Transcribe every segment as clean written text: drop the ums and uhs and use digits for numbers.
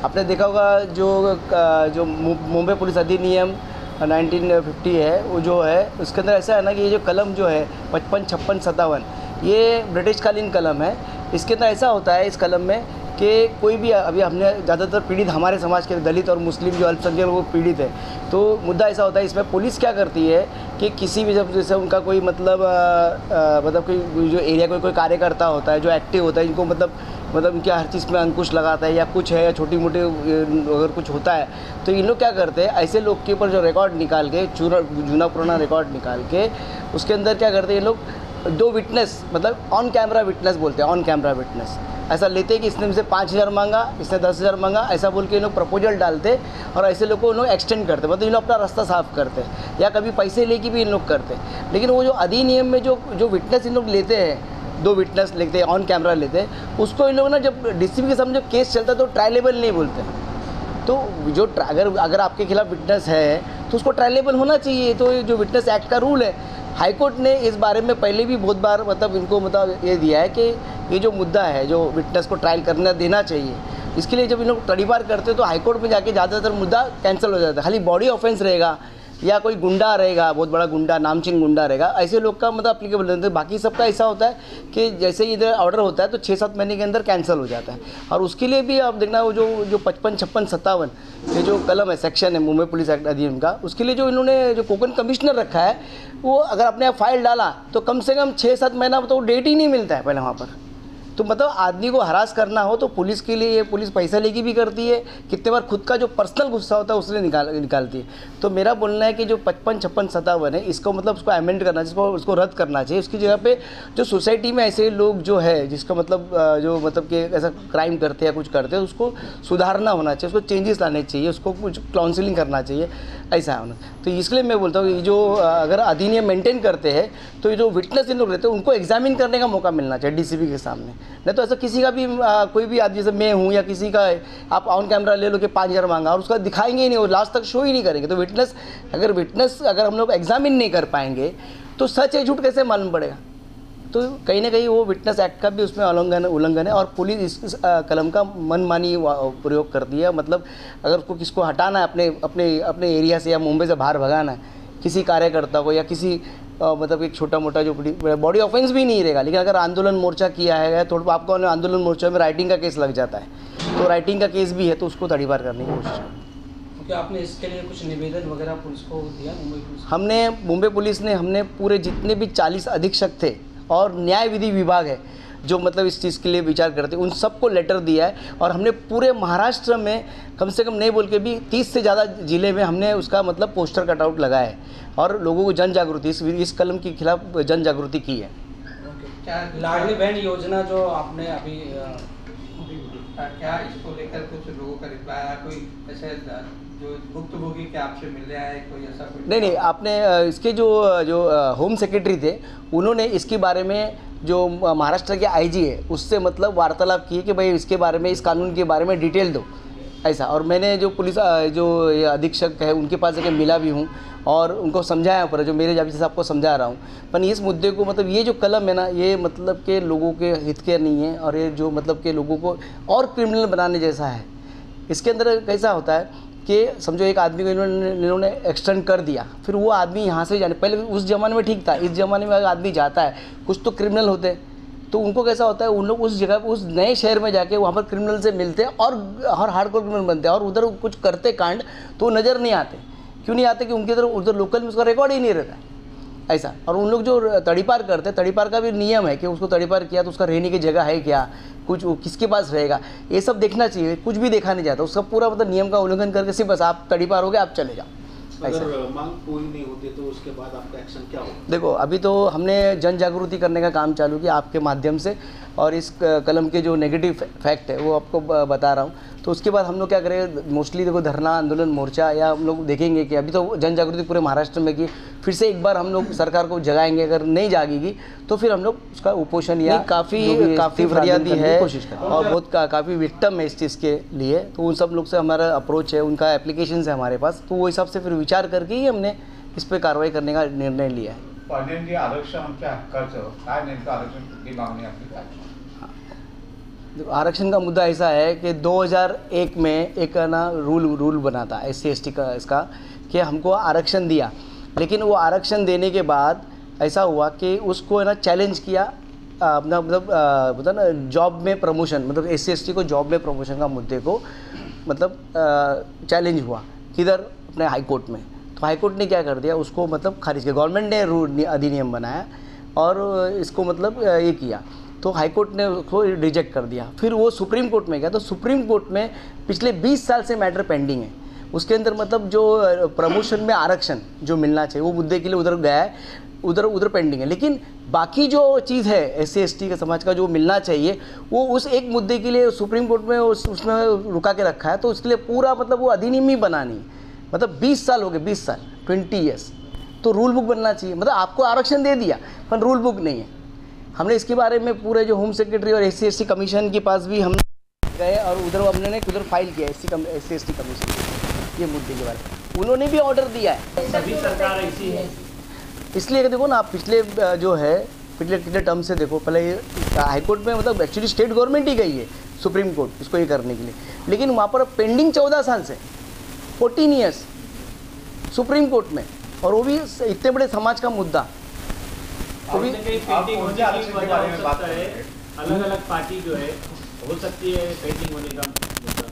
आपने देखा होगा जो मुंबई पुलिस अधिनियम 1950 है, वो जो है उसके अंदर ऐसा है ना कि ये जो कलम जो है 55, 56, 57 ये ब्रिटिशकालीन कलम है। इसके अंदर ऐसा होता है इस कलम में कि कोई भी, अभी हमने ज़्यादातर पीड़ित हमारे समाज के दलित और मुस्लिम जो अल्पसंख्यक लोग पीड़ित है, तो मुद्दा ऐसा होता है इसमें पुलिस क्या करती है कि किसी भी जब जैसे उनका कोई मतलब कोई जो एरिया कोई कार्यकर्ता होता है जो एक्टिव होता है, इनको मतलब इनके हर चीज़ में अंकुश लगाता है या कुछ है या छोटी मोटी अगर कुछ होता है, तो इन लोग क्या करते हैं ऐसे लोग के ऊपर जो रिकॉर्ड निकाल के जूना पुराना रिकॉर्ड निकाल के उसके अंदर क्या करते हैं ये लोग 2 विटनेस, मतलब ऑन कैमरा विटनेस बोलते हैं, ऑन कैमरा विटनेस ऐसा लेते हैं कि इसने मुझे 5,000 मांगा, इसने 10,000 मांगा, ऐसा बोल के इन लोग प्रपोजल डालते और ऐसे लोग को इन लोग एक्सटेंड करते, मतलब इन लोग अपना रास्ता साफ करते या कभी पैसे लेके भी इन लोग करते। लेकिन वो जो अधिनियम में जो विटनेस इन लोग लेते हैं, 2 विटनेस लेते हैं, ऑन कैमरा लेते हैं, उसको इन लोग ना जब डीसीपी के सामने जब केस चलता है तो ट्रायलेबल नहीं बोलते। तो जो अगर आपके खिलाफ विटनेस है तो उसको ट्रायलेबल होना चाहिए। तो जो विटनेस एक्ट का रूल है, हाईकोर्ट ने इस बारे में पहले भी बहुत बार मतलब इनको मतलब ये दिया है कि ये जो मुद्दा है जो विटनेस को ट्रायल करना देना चाहिए, इसके लिए जब इन लोग तड़ीपार करते हैं तो हाईकोर्ट में जाके ज़्यादातर मुद्दा कैंसिल हो जाता है। खाली बॉडी ऑफेंस रहेगा या कोई गुंडा रहेगा, बहुत बड़ा गुंडा, नामचीन गुंडा रहेगा, ऐसे लोग का मतलब अप्लीकेबल रहता है। बाकी सबका ऐसा होता है कि जैसे ही इधर ऑर्डर होता है तो 6-7 महीने के अंदर कैंसिल हो जाता है। और उसके लिए भी आप देखना वो जो 55, 56, 57 ये जो कलम है, सेक्शन है मुंबई पुलिस एक्ट अधिनियम का, उसके लिए जो इन्होंने जो कोकन कमिश्नर रखा है, वो अगर अपने आप फाइल डाला तो कम से कम 6-7 महीना तो डेट ही नहीं मिलता है पहले वहाँ पर। तो मतलब आदमी को हरास करना हो तो पुलिस के लिए ये पुलिस पैसा लेके भी करती है, कितने बार खुद का जो पर्सनल गुस्सा होता है उसने निकालती है। तो मेरा बोलना है कि जो 55, 56, 57 है, इसको मतलब उसको अमेंड करना चाहिए, उसको रद्द करना चाहिए। उसकी जगह पे जो सोसाइटी में ऐसे लोग जो है जिसका मतलब जो मतलब कि ऐसा क्राइम करते हैं या कुछ करते हैं, उसको सुधारना होना चाहिए, उसको चेंजेस लाने चाहिए, उसको कुछ काउंसलिंग करना चाहिए, ऐसा होना। तो इसलिए मैं बोलता हूँ कि जो अगर अधिनियम मेंटेन करते हैं तो ये जो विटनेस इन लोग रहते हैं उनको एग्जामिन करने का मौका मिलना चाहिए डीसीपी के सामने। नहीं तो ऐसा किसी का भी कोई भी आदमी, जैसे मैं हूँ या किसी का आप ऑन कैमरा ले लो कि 5,000 मांगा और उसका दिखाएंगे ही नहीं, वो लास्ट तक शो ही नहीं करेंगे। तो विटनेस अगर हम लोग एग्जामिन नहीं कर पाएंगे तो सच है झूठ कैसे मालूम पड़ेगा। तो कहीं ना कहीं वो विटनेस एक्ट का भी उसमें उल्लंघन है। और पुलिस इस कलम का मनमानी प्रयोग करती है। मतलब अगर उसको किसको हटाना है अपने एरिया से या मुंबई से बाहर भगाना है किसी कार्यकर्ता को या किसी मतलब एक छोटा मोटा जो बॉडी ऑफेंस भी नहीं रहेगा, लेकिन अगर आंदोलन मोर्चा किया है थोड़ा आपको आंदोलन मोर्चा में राइटिंग का केस लग जाता है, तो राइटिंग का केस भी है तो उसको तड़ीपार करने की कोशिश करें। क्या आपने इसके लिए कुछ निवेदन वगैरह पुलिस को दिया? मुंबई पुलिस ने हमने पूरे जितने भी 40 अधीक्षक थे और न्याय विधि विभाग है जो मतलब इस चीज़ के लिए विचार करते हैं, उन सबको लेटर दिया है। और हमने पूरे महाराष्ट्र में कम से कम नहीं बोल के भी 30 से ज़्यादा ज़िले में हमने उसका मतलब पोस्टर कटआउट लगाया है और लोगों को जन जागृति इस कलम के खिलाफ जन जागृति की है। क्या लाडली बहन योजना जो आपने अभी क्या इसको लेकर कुछ लोगों का रिप्लाई आया? कोई ऐसे जो भुक्तभोगी के आपसे मिलने आए, कोई ऐसा कोई? नहीं, आपने इसके जो होम सेक्रेटरी थे उन्होंने इसके बारे में जो महाराष्ट्र के आईजी है उससे मतलब वार्तालाप की कि भाई इसके बारे में, इस कानून के बारे में डिटेल दो ऐसा। और मैंने जो पुलिस जो अधीक्षक है उनके पास जाके मिला भी हूँ और उनको समझाया पर जो मेरे जैसे आपको समझा रहा हूँ। पर इस मुद्दे को मतलब ये जो कलम है ना, ये मतलब के लोगों के हित के नहीं है और ये जो मतलब के लोगों को और क्रिमिनल बनाने जैसा है। इसके अंदर कैसा होता है कि समझो एक आदमी को इन्होंने एक्सटेंड कर दिया, फिर वो आदमी यहाँ से जाने, पहले उस ज़माने में ठीक था, इस ज़माने में अगर आदमी जाता है कुछ तो क्रिमिनल होते हैं तो उनको कैसा होता है उन लोग उस जगह उस नए शहर में जाके वहाँ पर क्रिमिनल से मिलते हैं और हार्डकोर क्रिमिनल बनते हैं और उधर कुछ करते कांड तो नज़र नहीं आते। क्यों नहीं आते कि उनके उधर लोकल में उसका रिकॉर्ड ही नहीं रहता है ऐसा। और उन लोग जो तड़ीपार करते हैं, तड़ीपार का भी नियम है कि उसको तड़ीपार किया तो उसका रहने की जगह है क्या, कुछ किसके पास रहेगा, ये सब देखना चाहिए। कुछ भी देखा नहीं जाता, उसका पूरा मतलब नियम का उल्लंघन करके सिर्फ बस आप तड़ीपार हो गए, आप चले जाओ। अगर मांग पूरी नहीं होती तो उसके बाद आपका एक्शन क्या होगा? देखो अभी तो हमने जन जागृति करने का काम चालू किया आपके माध्यम से और इस कलम के जो नेगेटिव फैक्ट है वो आपको बता रहा हूँ। तो उसके बाद हम लोग क्या करेंगे, मोस्टली देखो धरना आंदोलन मोर्चा या हम लोग देखेंगे कि अभी तो जन जागृति पूरे महाराष्ट्र में की, फिर से एक बार हम लोग सरकार को जगाएंगे। अगर नहीं जागेगी तो फिर हम लोग उसका उपोषण या काफ़ी फरियादी है और बहुत काफ़ी विक्टिम है इस चीज़ के लिए। तो उन सब लोग से हमारा अप्रोच है, उनका एप्लीकेशन है हमारे पास, तो वो हिसाब से फिर विचार करके ही हमने इस पर कार्रवाई करने का निर्णय लिया है। पांड्यांजी, आरक्षण आमच्या हक्काचं काय नेमकं आरक्षण कुठली मागणी आपली काय? देखो, आरक्षण का मुद्दा ऐसा है कि 2001 में एक ना रूल बना था SC/ST का इसका, कि हमको आरक्षण दिया, लेकिन वो आरक्षण देने के बाद ऐसा हुआ कि उसको है ना चैलेंज किया अपना मतलब ना जॉब में प्रमोशन, मतलब SC/ST को जॉब में प्रमोशन का मुद्दे को मतलब चैलेंज हुआ किधर, अपने हाई कोर्ट में। तो हाई कोर्ट ने क्या कर दिया, उसको मतलब खारिज किया। गवर्नमेंट ने रूल अधिनियम बनाया और इसको मतलब ये किया, तो हाई कोर्ट ने उसको रिजेक्ट कर दिया। फिर वो सुप्रीम कोर्ट में गया, तो सुप्रीम कोर्ट में पिछले 20 साल से मैटर पेंडिंग है। उसके अंदर मतलब जो प्रमोशन में आरक्षण जो मिलना चाहिए वो मुद्दे के लिए उधर गया है, उधर पेंडिंग है। लेकिन बाकी जो चीज़ है SC/ST के समाज का जो मिलना चाहिए वो उस एक मुद्दे के लिए सुप्रीम कोर्ट में उसमें रुका के रखा है। तो उसके लिए पूरा मतलब वो अधिनियम ही बना नहीं, मतलब 20 साल हो गए, 20 साल 20 ईयर्स। तो रूल बुक बनना चाहिए, मतलब आपको आरक्षण दे दिया पर रूल बुक नहीं है। हमने इसके बारे में पूरे जो होम सेक्रेटरी और SC/ST कमीशन के पास भी हम गए और उधर हमने उधर फाइल किया SC/ST कमीशन ये मुद्दे के बारे में, उन्होंने भी ऑर्डर दिया है। सभी सरकार ऐसी है, इसलिए देखो ना आप पिछले जो है पिछले टर्म से देखो, पहले हाई कोर्ट में मतलब एक्चुअली स्टेट गवर्नमेंट ही गई है सुप्रीम कोर्ट इसको ये करने के लिए, लेकिन वहाँ पर पेंडिंग 14 साल से 14 ईयर्स सुप्रीम कोर्ट में, और वो भी इतने बड़े समाज का मुद्दा। वो भी अलग अलग पार्टी जो है हो सकती है पेंडिंग होने का मुद्दा,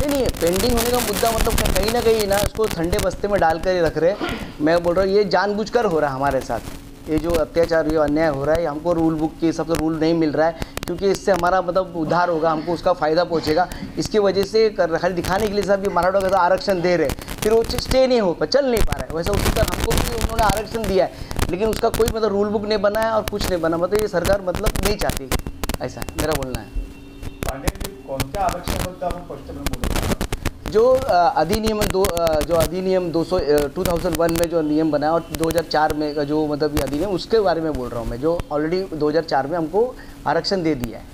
नहीं पेंडिंग होने का मुद्दा मतलब कहीं ना कहीं ना उसको ठंडे बस्ते में डाल कर ही रख रहे। मैं बोल रहा हूँ ये जानबूझकर हो रहा है हमारे साथ, ये जो अत्याचार ये अन्याय हो रहा है, हमको रूल बुक के सब रूल नहीं मिल रहा है, क्योंकि इससे हमारा मतलब उद्धार होगा, हमको उसका फ़ायदा पहुँचेगा, इसकी वजह से खाली दिखाने के लिए सब ये मराठा का आरक्षण दे रहे, फिर वो स्टे नहीं हो चल नहीं पा रहा है। वैसा उसी तरह हमको भी उन्होंने आरक्षण दिया है, लेकिन उसका कोई मतलब रूल बुक नहीं बना है और कुछ नहीं बना, मतलब ये सरकार मतलब नहीं चाहती, ऐसा है मेरा बोलना है। कोणत्या आरक्षणाबद्दल आपण स्पष्टपणे बोलू? जो अधिनियम 2001 में जो नियम बनाया और 2004 में का जो मतलब ये अधिनियम, उसके बारे में बोल रहा हूँ मैं, जो ऑलरेडी 2004 में हमको आरक्षण दे दिया है।